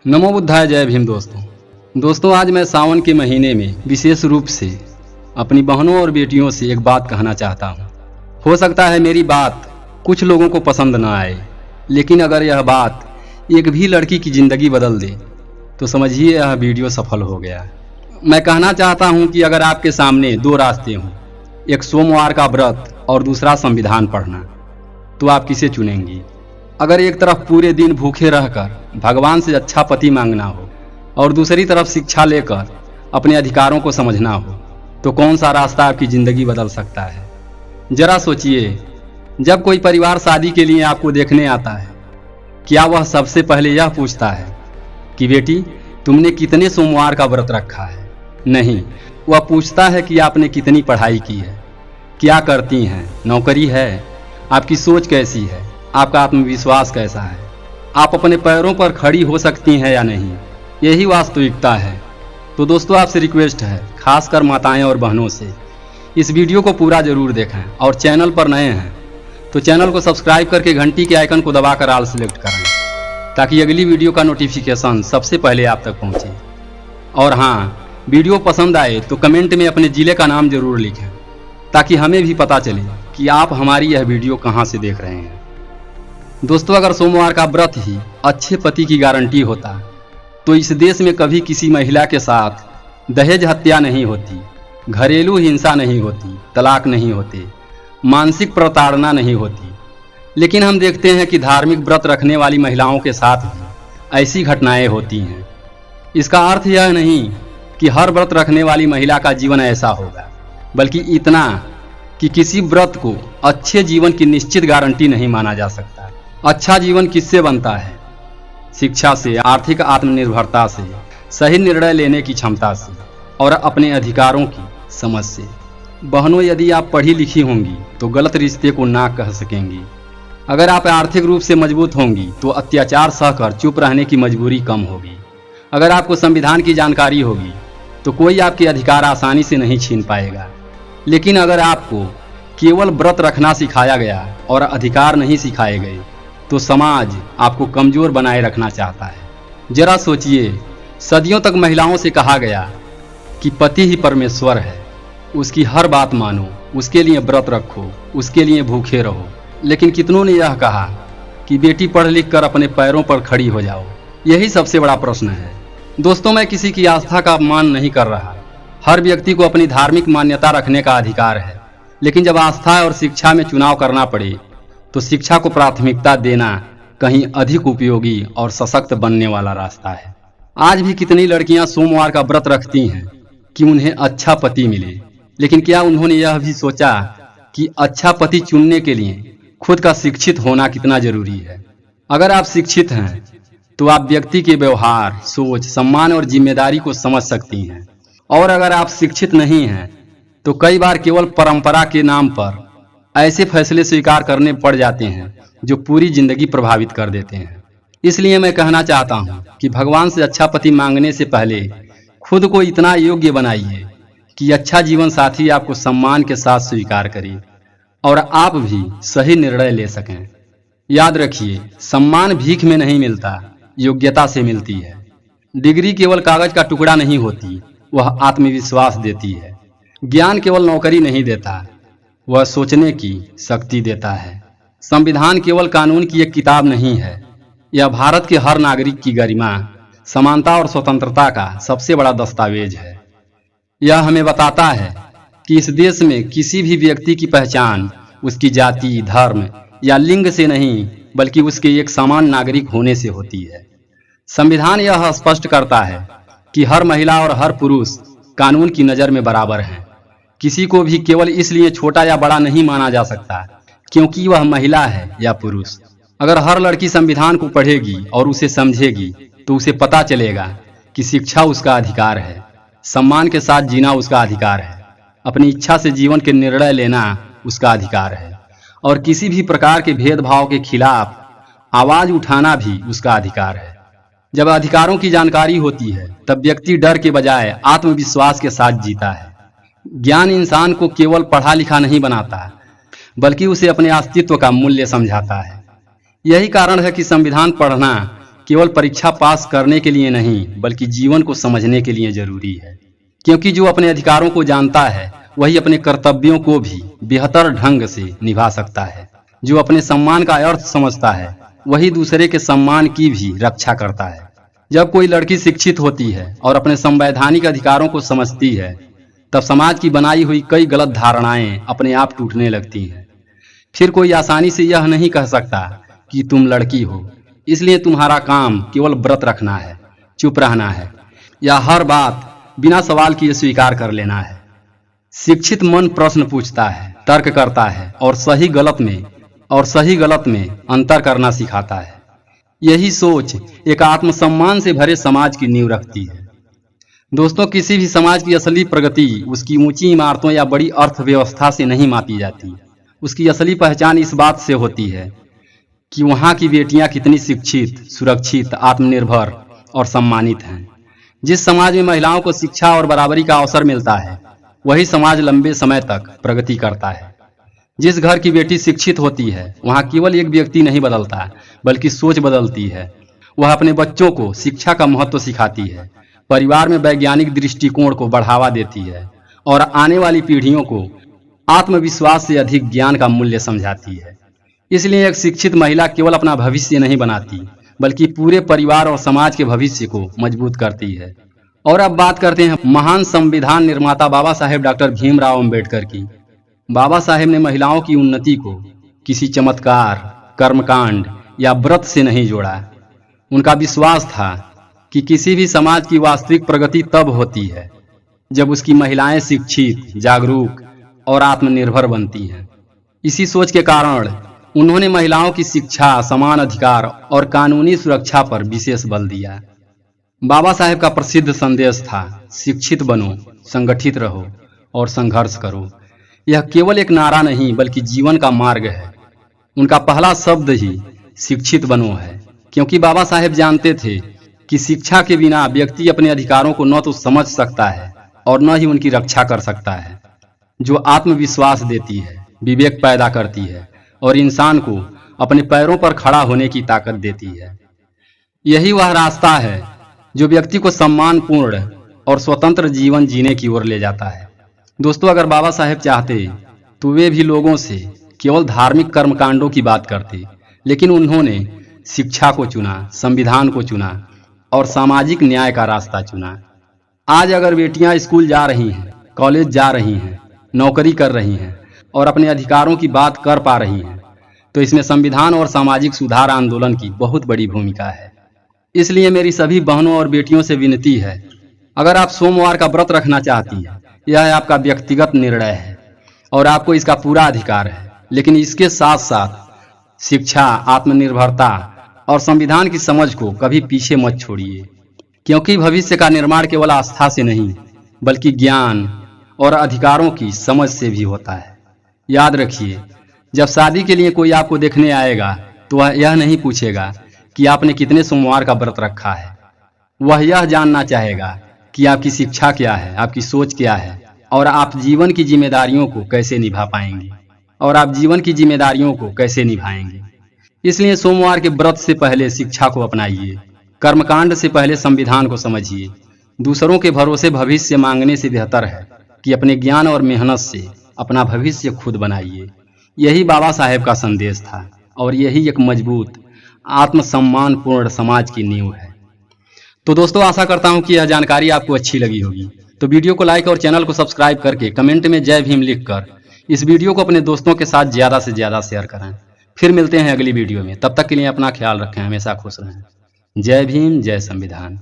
नमो बुद्धाय, जय भीम। दोस्तों आज मैं सावन के महीने में विशेष रूप से अपनी बहनों और बेटियों से एक बात कहना चाहता हूँ। हो सकता है मेरी बात कुछ लोगों को पसंद ना आए, लेकिन अगर यह बात एक भी लड़की की ज़िंदगी बदल दे तो समझिए यह वीडियो सफल हो गया। मैं कहना चाहता हूँ कि अगर आपके सामने दो रास्ते हों, एक सोमवार का व्रत और दूसरा संविधान पढ़ना, तो आप किसे चुनेंगी? अगर एक तरफ पूरे दिन भूखे रहकर भगवान से अच्छा पति मांगना हो और दूसरी तरफ शिक्षा लेकर अपने अधिकारों को समझना हो, तो कौन सा रास्ता आपकी ज़िंदगी बदल सकता है? जरा सोचिए, जब कोई परिवार शादी के लिए आपको देखने आता है, क्या वह सबसे पहले यह पूछता है कि बेटी तुमने कितने सोमवार का व्रत रखा है? नहीं, वह पूछता है कि आपने कितनी पढ़ाई की है, क्या करती हैं, नौकरी है, आपकी सोच कैसी है, आपका आत्मविश्वास कैसा है, आप अपने पैरों पर खड़ी हो सकती हैं या नहीं। यही वास्तविकता है। तो दोस्तों आपसे रिक्वेस्ट है, खासकर माताएं और बहनों से, इस वीडियो को पूरा जरूर देखें और चैनल पर नए हैं तो चैनल को सब्सक्राइब करके घंटी के आइकन को दबाकर ऑल सेलेक्ट करें, ताकि अगली वीडियो का नोटिफिकेशन सबसे पहले आप तक पहुंचे। और हाँ, वीडियो पसंद आए तो कमेंट में अपने ज़िले का नाम जरूर लिखें, ताकि हमें भी पता चले कि आप हमारी यह वीडियो कहाँ से देख रहे हैं। दोस्तों अगर सोमवार का व्रत ही अच्छे पति की गारंटी होता तो इस देश में कभी किसी महिला के साथ दहेज हत्या नहीं होती, घरेलू हिंसा नहीं होती, तलाक नहीं होते, मानसिक प्रताड़ना नहीं होती। लेकिन हम देखते हैं कि धार्मिक व्रत रखने वाली महिलाओं के साथ भी ऐसी घटनाएं होती हैं। इसका अर्थ यह नहीं कि हर व्रत रखने वाली महिला का जीवन ऐसा होगा, बल्कि इतना कि किसी व्रत को अच्छे जीवन की निश्चित गारंटी नहीं माना जा सकता। अच्छा जीवन किससे बनता है? शिक्षा से, आर्थिक आत्मनिर्भरता से, सही निर्णय लेने की क्षमता से और अपने अधिकारों की समझ से। बहनों, यदि आप पढ़ी लिखी होंगी तो गलत रिश्ते को ना कह सकेंगी। अगर आप आर्थिक रूप से मजबूत होंगी तो अत्याचार सहकर चुप रहने की मजबूरी कम होगी। अगर आपको संविधान की जानकारी होगी तो कोई आपके अधिकार आसानी से नहीं छीन पाएगा। लेकिन अगर आपको केवल व्रत रखना सिखाया गया और अधिकार नहीं सिखाए गए तो समाज आपको कमज़ोर बनाए रखना चाहता है। जरा सोचिए, सदियों तक महिलाओं से कहा गया कि पति ही परमेश्वर है, उसकी हर बात मानो, उसके लिए व्रत रखो, उसके लिए भूखे रहो। लेकिन कितनों ने यह कहा कि बेटी पढ़ लिख कर अपने पैरों पर खड़ी हो जाओ। यही सबसे बड़ा प्रश्न है। दोस्तों मैं किसी की आस्था का अपमान नहीं कर रहा। हर व्यक्ति को अपनी धार्मिक मान्यता रखने का अधिकार है, लेकिन जब आस्था और शिक्षा में चुनाव करना पड़े तो शिक्षा को प्राथमिकता देना कहीं अधिक उपयोगी और सशक्त बनने वाला रास्ता है। आज भी कितनी लड़कियां सोमवार का व्रत रखती हैं कि उन्हें अच्छा पति मिले, लेकिन क्या उन्होंने यह भी सोचा कि अच्छा पति चुनने के लिए खुद का शिक्षित होना कितना जरूरी है? अगर आप शिक्षित हैं तो आप व्यक्ति के व्यवहार, सोच, सम्मान और जिम्मेदारी को समझ सकती हैं। और अगर आप शिक्षित नहीं हैं तो कई बार केवल परंपरा के नाम पर ऐसे फैसले स्वीकार करने पड़ जाते हैं जो पूरी जिंदगी प्रभावित कर देते हैं। इसलिए मैं कहना चाहता हूं कि भगवान से अच्छा पति मांगने से पहले खुद को इतना योग्य बनाइए कि अच्छा जीवन साथी आपको सम्मान के साथ स्वीकार करे और आप भी सही निर्णय ले सकें। याद रखिए, सम्मान भीख में नहीं मिलता, योग्यता से मिलती है। डिग्री केवल कागज का टुकड़ा नहीं होती, वह आत्मविश्वास देती है। ज्ञान केवल नौकरी नहीं देता, वह सोचने की शक्ति देता है। संविधान केवल कानून की एक किताब नहीं है, यह भारत के हर नागरिक की गरिमा, समानता और स्वतंत्रता का सबसे बड़ा दस्तावेज है। यह हमें बताता है कि इस देश में किसी भी व्यक्ति की पहचान उसकी जाति, धर्म या लिंग से नहीं, बल्कि उसके एक समान नागरिक होने से होती है। संविधान यह स्पष्ट करता है कि हर महिला और हर पुरुष कानून की नज़र में बराबर हैं। किसी को भी केवल इसलिए छोटा या बड़ा नहीं माना जा सकता क्योंकि वह महिला है या पुरुष। अगर हर लड़की संविधान को पढ़ेगी और उसे समझेगी तो उसे पता चलेगा कि शिक्षा उसका अधिकार है, सम्मान के साथ जीना उसका अधिकार है, अपनी इच्छा से जीवन के निर्णय लेना उसका अधिकार है और किसी भी प्रकार के भेदभाव के खिलाफ आवाज उठाना भी उसका अधिकार है। जब अधिकारों की जानकारी होती है तब व्यक्ति डर के बजाय आत्मविश्वास के साथ जीता है। ज्ञान इंसान को केवल पढ़ा लिखा नहीं बनाता, बल्कि उसे अपने अस्तित्व का मूल्य समझाता है। यही कारण है कि संविधान पढ़ना केवल परीक्षा पास करने के लिए नहीं बल्कि जीवन को समझने के लिए जरूरी है। क्योंकि जो अपने अधिकारों को जानता है वही अपने कर्तव्यों को भी बेहतर ढंग से निभा सकता है। जो अपने सम्मान का अर्थ समझता है वही दूसरे के सम्मान की भी रक्षा करता है। जब कोई लड़की शिक्षित होती है और अपने संवैधानिक अधिकारों को समझती है तब समाज की बनाई हुई कई गलत धारणाएं अपने आप टूटने लगती हैं। फिर कोई आसानी से यह नहीं कह सकता कि तुम लड़की हो इसलिए तुम्हारा काम केवल व्रत रखना है, चुप रहना है या हर बात बिना सवाल किए स्वीकार कर लेना है। शिक्षित मन प्रश्न पूछता है, तर्क करता है और सही गलत में अंतर करना सिखाता है। यही सोच एक आत्मसम्मान से भरे समाज की नींव रखती है। दोस्तों, किसी भी समाज की असली प्रगति उसकी ऊंची इमारतों या बड़ी अर्थव्यवस्था से नहीं मापी जाती। उसकी असली पहचान इस बात से होती है कि वहाँ की बेटियां कितनी शिक्षित, सुरक्षित, आत्मनिर्भर और सम्मानित हैं। जिस समाज में महिलाओं को शिक्षा और बराबरी का अवसर मिलता है वही समाज लंबे समय तक प्रगति करता है। जिस घर की बेटी शिक्षित होती है वहाँ केवल एक व्यक्ति नहीं बदलता बल्कि सोच बदलती है। वह अपने बच्चों को शिक्षा का महत्व सिखाती है, परिवार में वैज्ञानिक दृष्टिकोण को बढ़ावा देती है और आने वाली पीढ़ियों को आत्मविश्वास से अधिक ज्ञान का मूल्य समझाती है। इसलिए एक शिक्षित महिला केवल अपना भविष्य नहीं बनाती बल्कि पूरे परिवार और समाज के भविष्य को मजबूत करती है। और अब बात करते हैं महान संविधान निर्माता बाबा साहेब डॉक्टर भीमराव अंबेडकर की। बाबा साहेब ने महिलाओं की उन्नति को किसी चमत्कार, कर्मकांड या व्रत से नहीं जोड़ा। उनका विश्वास था कि किसी भी समाज की वास्तविक प्रगति तब होती है जब उसकी महिलाएं शिक्षित, जागरूक और आत्मनिर्भर बनती हैं। इसी सोच के कारण उन्होंने महिलाओं की शिक्षा, समान अधिकार और कानूनी सुरक्षा पर विशेष बल दिया। बाबा साहेब का प्रसिद्ध संदेश था, शिक्षित बनो, संगठित रहो और संघर्ष करो। यह केवल एक नारा नहीं बल्कि जीवन का मार्ग है। उनका पहला शब्द ही शिक्षित बनो है, क्योंकि बाबा साहेब जानते थे कि शिक्षा के बिना व्यक्ति अपने अधिकारों को न तो समझ सकता है और न ही उनकी रक्षा कर सकता है। जो आत्मविश्वास देती है, विवेक पैदा करती है और इंसान को अपने पैरों पर खड़ा होने की ताकत देती है। यही वह रास्ता है जो व्यक्ति को सम्मानपूर्ण और स्वतंत्र जीवन जीने की ओर ले जाता है। दोस्तों, अगर बाबा साहेब चाहते तो वे भी लोगों से केवल धार्मिक कर्मकांडों की बात करते, लेकिन उन्होंने शिक्षा को चुना, संविधान को चुना और सामाजिक न्याय का रास्ता चुना। आज अगर बेटियां स्कूल जा रही हैं, कॉलेज जा रही हैं, नौकरी कर रही हैं और अपने अधिकारों की बात कर पा रही हैं तो इसमें संविधान और सामाजिक सुधार आंदोलन की बहुत बड़ी भूमिका है। इसलिए मेरी सभी बहनों और बेटियों से विनती है, अगर आप सोमवार का व्रत रखना चाहती हैं, यह आपका व्यक्तिगत निर्णय है और आपको इसका पूरा अधिकार है, लेकिन इसके साथ साथ शिक्षा, आत्मनिर्भरता और संविधान की समझ को कभी पीछे मत छोड़िए। क्योंकि भविष्य का निर्माण केवल आस्था से नहीं बल्कि ज्ञान और अधिकारों की समझ से भी होता है। याद रखिए, जब शादी के लिए कोई आपको देखने आएगा तो वह यह नहीं पूछेगा कि आपने कितने सोमवार का व्रत रखा है। वह यह जानना चाहेगा कि आपकी शिक्षा क्या है, आपकी सोच क्या है और आप जीवन की जिम्मेदारियों को कैसे निभाएंगे। इसलिए सोमवार के व्रत से पहले शिक्षा को अपनाइए, कर्मकांड से पहले संविधान को समझिए। दूसरों के भरोसे भविष्य मांगने से बेहतर है कि अपने ज्ञान और मेहनत से अपना भविष्य खुद बनाइए। यही बाबा साहेब का संदेश था और यही एक मजबूत, आत्मसम्मानपूर्ण समाज की नींव है। तो दोस्तों, आशा करता हूं कि यह जानकारी आपको अच्छी लगी होगी। तो वीडियो को लाइक और चैनल को सब्सक्राइब करके कमेंट में जय भीम लिखकर इस वीडियो को अपने दोस्तों के साथ ज़्यादा से ज़्यादा शेयर करें। फिर मिलते हैं अगली वीडियो में। तब तक के लिए अपना ख्याल रखें, हमेशा खुश रहें। जय भीम, जय संविधान।